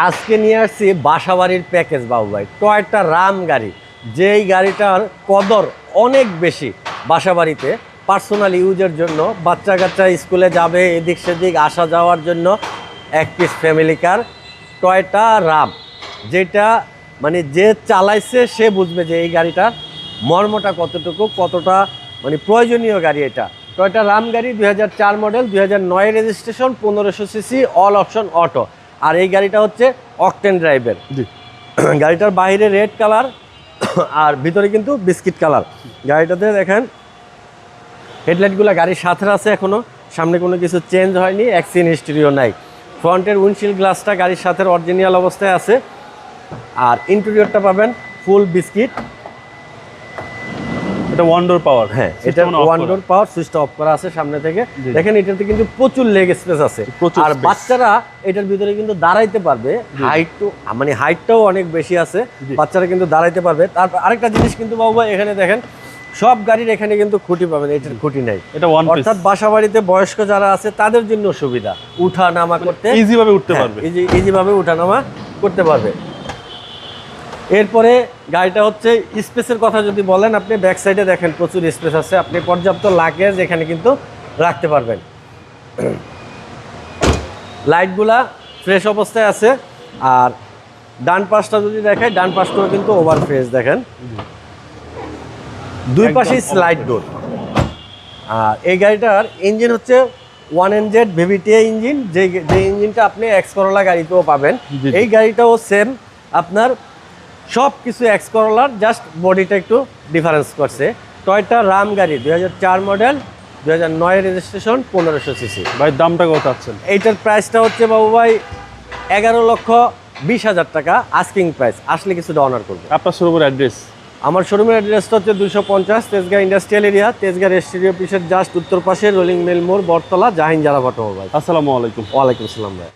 আজকে নিয়ে আসছি বাসাবাড়ির প্যাকেজ বাবু ভাই, টয়টা রাম গাড়ি। যেই গাড়িটার কদর অনেক বেশি বাসাবাড়িতে, পার্সোনাল ইউজের জন্য, বাচ্চা কাচ্চা স্কুলে যাবে, এদিক সেদিক আসা যাওয়ার জন্য এক পিস ফ্যামিলি কার টয়টা রাম। যেটা মানে যে চালাইছে সে বুঝবে যে এই গাড়িটার মর্মটা কতটুকু, কতটা মানে প্রয়োজনীয় গাড়ি এটা। টয়টা রাম গাড়ি 2004 model, 2009 registration, 1500 CC, all option auto. আর এই গাড়িটা হচ্ছে অকটেন ড্রাইভের। গাড়িটার বাইরে রেড কালার আর ভিতরে কিন্তু বিস্কিট কালার। গাড়িটাতে দেখেন হেডলাইটগুলো গাড়ির সাথে আছে এখনও, সামনে কোনো কিছু চেঞ্জ হয়নি, অ্যাক্সিন হিস্ট্রিও নাই। ফ্রন্টের উইন্ডশিল্ড গ্লাসটা গাড়ির সাথে অরিজিনাল অবস্থায় আছে। আর ইন্টেরিয়রটা পাবেন ফুল বিস্কিট। এটা ওয়ান ডোর পাওয়ার। হ্যাঁ, এটা ওয়ান ডোর পাওয়ার, সুইচটা অফ করা আছে সামনে থেকে। দেখেন এটাতে কিন্তু প্রচুর লেগ স্পেস আছে। আর বাচ্চারা এটার ভিতরে কিন্তু দাঁড়াইতে পারবে, মানে হাইটটাও অনেক বেশি আছে, বাচ্চারা কিন্তু দাঁড়াইতে পারবে। তারপর আরেকটা জিনিস কিন্তু বাবু ভাই, এখানে দেখেন সব গাড়ির এখানে কিন্তু খুঁটি পাবেন, এটার খুঁটি নাই। এটা ওয়ান পিস, অর্থাৎ বাসা বাড়িতে বয়স্ক যারা আছে তাদের জন্য সুবিধা, উঠা নামা করতে ইজি ভাবে উঠতে পারবে, ইজি ভাবে উঠা নামা করতে পারবে। এরপরে গাড়িটা হচ্ছে স্পেসের কথা যদি বলেন, আপনি ব্যাক সাইডে দেখেন প্রচুর স্পেস আছে, আপনি পর্যাপ্ত লাগেজ এখানে কিন্তু রাখতে পারবেন। লাইটগুলা ফ্রেশ অবস্থায় আছে। আর ডান পাশটা যদি দেখায়, ডান পাশটাও কিন্তু ওভার ফ্রেশ। দেখেন দুই পাশেই স্লাইড ডোর। আর এই গাড়িটার ইঞ্জিন হচ্ছে 1NZ VVTi ইঞ্জিন, যে ইঞ্জিনটা আপনি এক্স করোলা গাড়িতেও পাবেন। এই গাড়িটাও সেম, আপনার সব কিছু এক্স করোলার, জাস্ট বডিটা একটু ডিফারেন্স করছে। টয়টা রাম গাড়ি 2004 মডেল, 2009 রেজিস্ট্রেশন, 1500 সিসি। ভাই দামটা কত চাচ্ছেন? এইটার প্রাইসটা হচ্ছে বাবু ভাই 11,20,000 টাকা আস্কিং প্রাইস। আসলে কিছুটা অনার করবে। আপনার শোরুমের অ্যাড্রেস? আমার শোরুমের অ্যাড্রেসটা হচ্ছে 250 Tejgaon industrial area, Tejgaon registry অফিসের জাস্ট উত্তর পাশে রোলিং মিল মোড়, বটতলা, জাহিন জারা অটোমোবাইল। আসসালামু আলাইকুম। ওয়ালাইকুম আসসালাম ভাই।